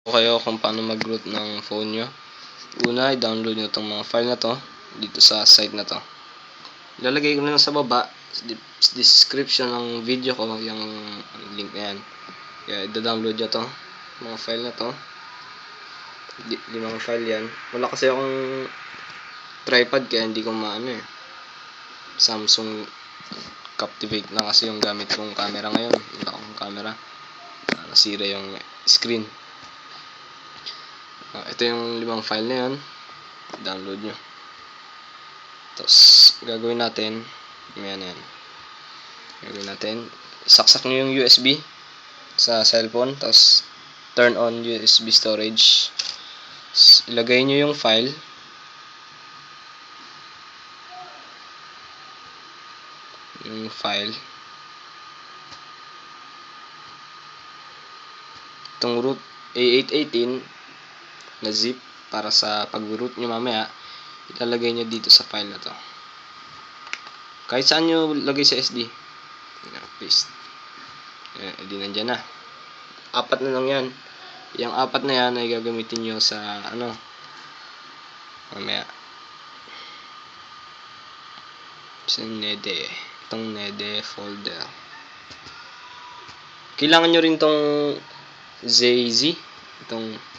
Kayo kung paano mag-root ng phone nyo. Una, i-download nyo itong mga file na to dito sa site na to. Ilalagay ko na lang sa baba sa description ng video ko yung link na yan. Kaya i-download nyo to, mga file na to. Limang file yan. Wala kasi akong tripod kaya hindi ko maano eh. Samsung Captivate na kasi yung gamit kong camera ngayon. Wala akong camera. Nasira yung screen. Ito yung limang file na yan. Download nyo. Tapos gagawin natin yan. Gagawin natin, saksak nyo yung USB sa cellphone. Tapos turn on USB storage. Tapos, ilagay nyo yung file. Itong root A818 na zip para sa pag-root nyo mamaya, ilalagay nyo dito sa file na to. Kahit saan nyo lagay sa SD. Paste. Hindi nandyan na. 4 na lang yan. Yung 4 na yan ay gagamitin nyo sa mamaya. Sa Nede. Itong Nede folder. Kailangan nyo rin itong ZZ. Itong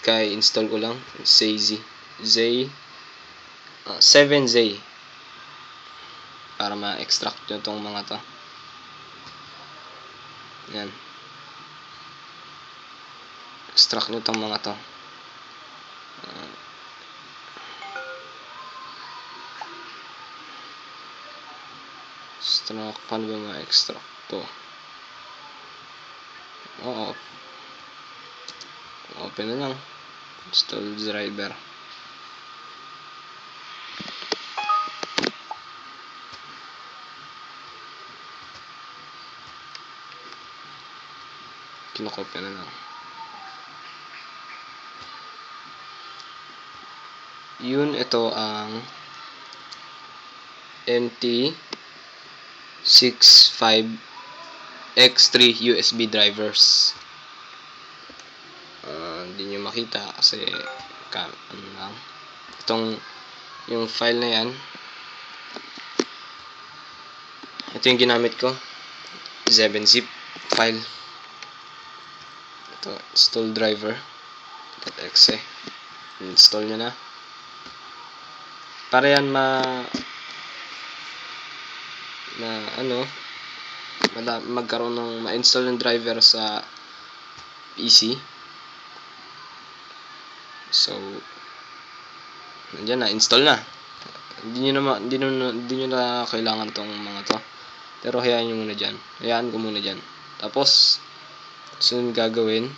kaya install ko lang. ZZ. 7Z. Para ma-extract nyo itong mga to. Yan. Extract nyo itong mga to. Extract. Paano ba ma-extract to? Open na lang. Install driver. Kinokopya na lang. Yun, ito ang MT65X3 USB drivers. Hindi nyo makita kasi itong yung file na yan, ito yung ginamit ko, 7-zip file. Ito, install driver .exe. Install nyo na para yan magkaroon ng ma-install ng driver sa PC. So nandiyan na, install na. Hindi nyo na kailangan tong mga to. Pero hayaan nyo muna dyan. Hayaan ko muna dyan. Tapos sunod gagawin,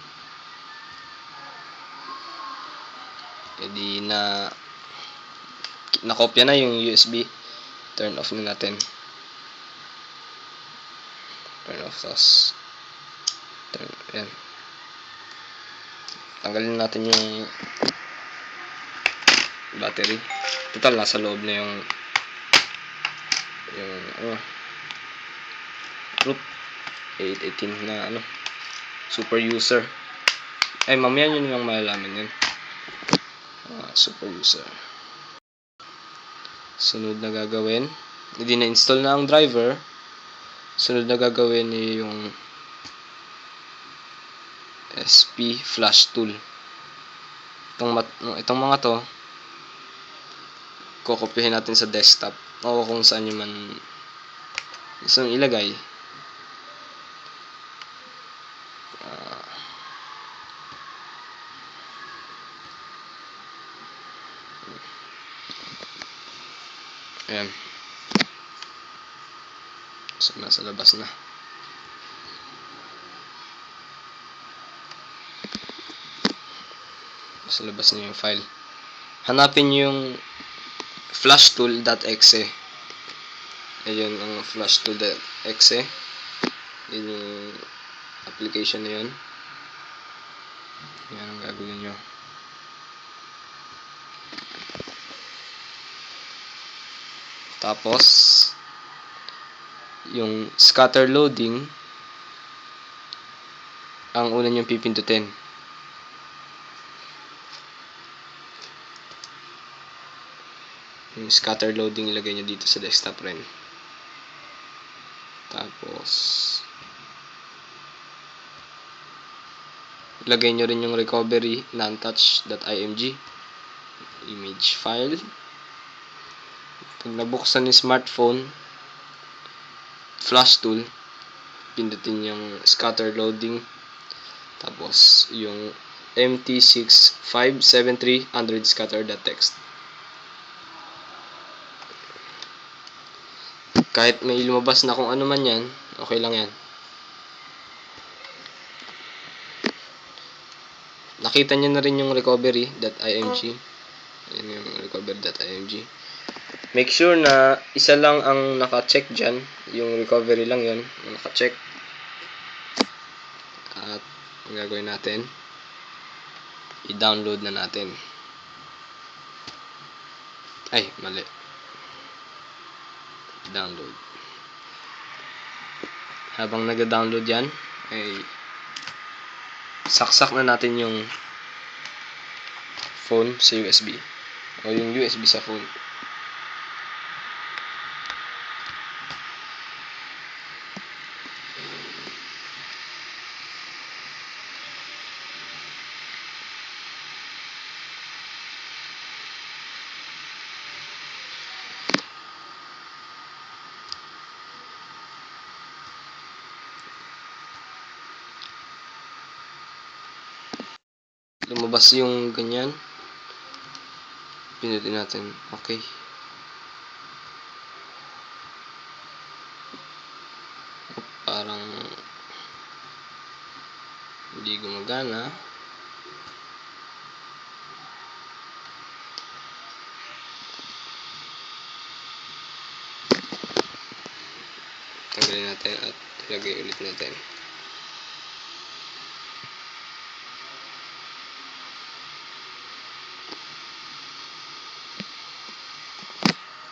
edi nakopya na yung USB. Turn off na natin. Turn off. Tapos yan. Tanggalin natin yung battery. Total nasa loob na yung root 818 na super user. Ay, mamaya nyo lang malalaman yun. Super user. Sunod na gagawin, hindi na-install na ang driver. Sunod na gagawin yung SP flash tool. Itong mga to, kokopyahin natin sa desktop o kung saan nyo man gusto nyo ilagay. Ayan. So, nasa labas na. Nasa labas na yung file. Hanapin yung flashtool.exe. Ayun ang flashtool.exe. Yun yung application na yun. Yan ang gagawin nyo. Tapos yung scatter loading, ang una niyong pipindutin. Yung scatter loading ilagay niyo dito sa desktop rin. Tapos ilagay nyo rin yung recovery non-touch.img image file. Pag nabuksan yung smartphone flash tool, pindutin yung scatter loading, tapos yung mt6573 android scatter.txt. Kahit may lumabas na kung ano man yan, okay lang yan. Nakita nyo na rin yung recovery.img. Ayan yung recovery.img. Make sure na isa lang ang naka-check dyan. Yung recovery lang yun. Yung naka-check. At ang gagawin natin, i-download na natin. Ay, mali. Download. Habang nag-download yan, ay saksak na natin yung phone sa USB o yung USB sa phone. Lumabas yung ganyan, pinutin natin okay. Parang hindi gumagana. Tanggalin natin at ilagay ulit natin.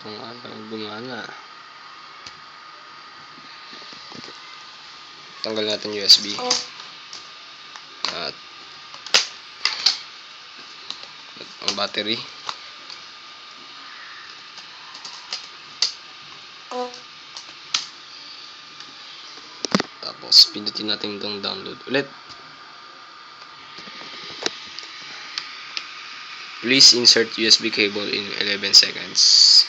Kung ano gumana. Tanggal natin USB. At ang battery. Tapos pindutin natin itong download ulit. Please insert USB cable in 11 seconds.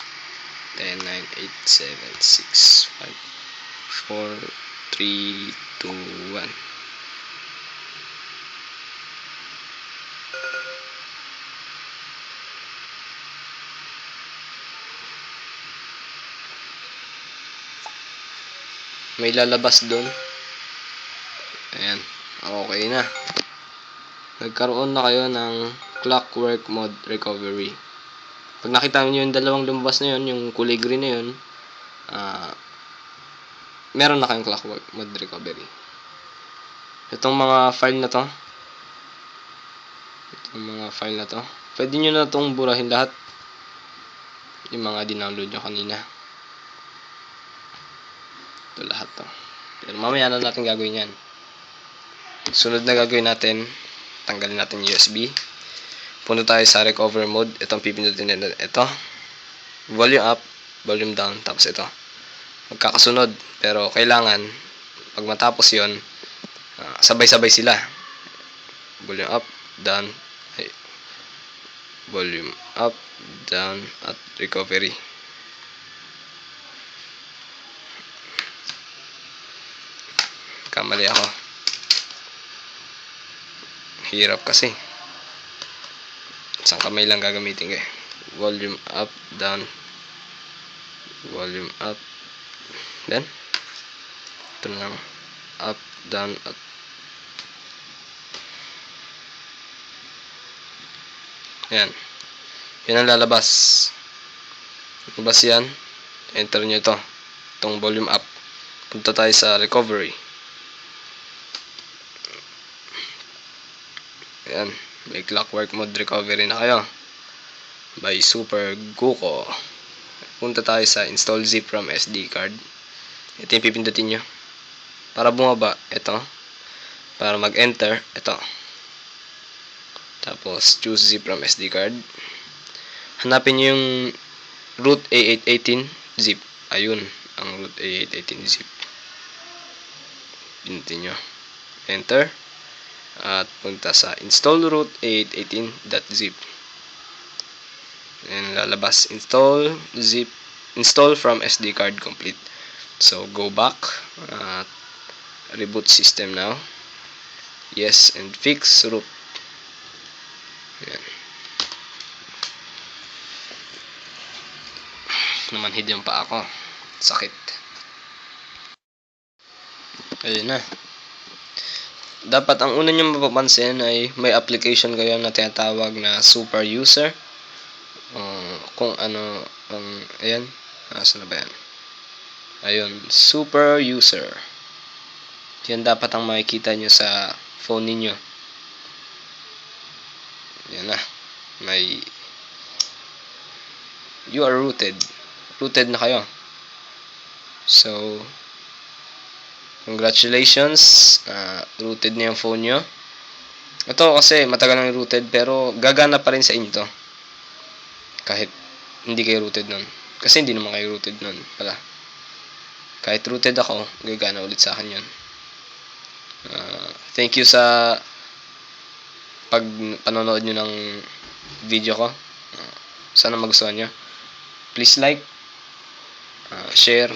10, 9, 8, 7, 6, 5, 4, 3, 2, 1. May lalabas doon. Ayan. Okay na. Nagkaroon na kayo ng clockwork mode recovery. Pag nakita niyo yung dalawang lumabas na yun, yung kulay green na yun, meron na kayong clockwork mode recovery. Itong mga file na to, pwede nyo na itong burahin lahat. Yung mga dinownload nyo kanina. Ito lahat to. Pero mamaya na natin gagawin yan. Sunod na gagawin natin, tanggalin natin yung USB. Punta tayo sa recover mode. Itong pipindutin natin. Ito. Volume up, volume down, tapos ito. Magkakasunod. Pero kailangan, pag matapos yon, sabay-sabay sila. Volume up, down, volume up, down, at recovery. Kamali ako. Hirap kasi. Isang kamay lang gagamitin ko eh. Volume up, down, volume up, then ito lang, up, down, up. Yan. Yan ang lalabas. Lalabas yan. Enter nyo ito. Itong volume up. Punta tayo sa recovery. Yan. May clockwork mode recovery na kayo. By Super Guko. Punta tayo sa install zip from SD card. Ito yung pipindutin nyo. Para bumaba, ito. Para mag-enter, ito. Tapos, choose zip from SD card. Hanapin nyo yung root A818 zip. Ayun, ang root A818 zip. Pinutin nyo. Enter. At punta sa install root a818.zip. And lalabas install zip, install from SD card complete. So, go back. Reboot system now. Yes, and fix root. Ayan. Namanhid yung paa ko. Sakit. Ayun na. Dapat ang una nyo mapapansin ay may application kayo na tinatawag na super user. Kung ano, ayan. Saan na ba yan? Ayun, super user. Yan dapat ang makikita nyo sa phone ninyo. Yan na. May you are rooted. Rooted na kayo. So, congratulations. Rooted na yung phone nyo. Ito kasi matagal nang rooted pero gagana pa rin sa inyo to. Kahit hindi kayo rooted nun. Kasi hindi naman kayo rooted nun pala. Kahit rooted ako, gagana ulit sa akin yun. Thank you sa panonood nyo ng video ko. Sana magustuhan nyo. Please like, share.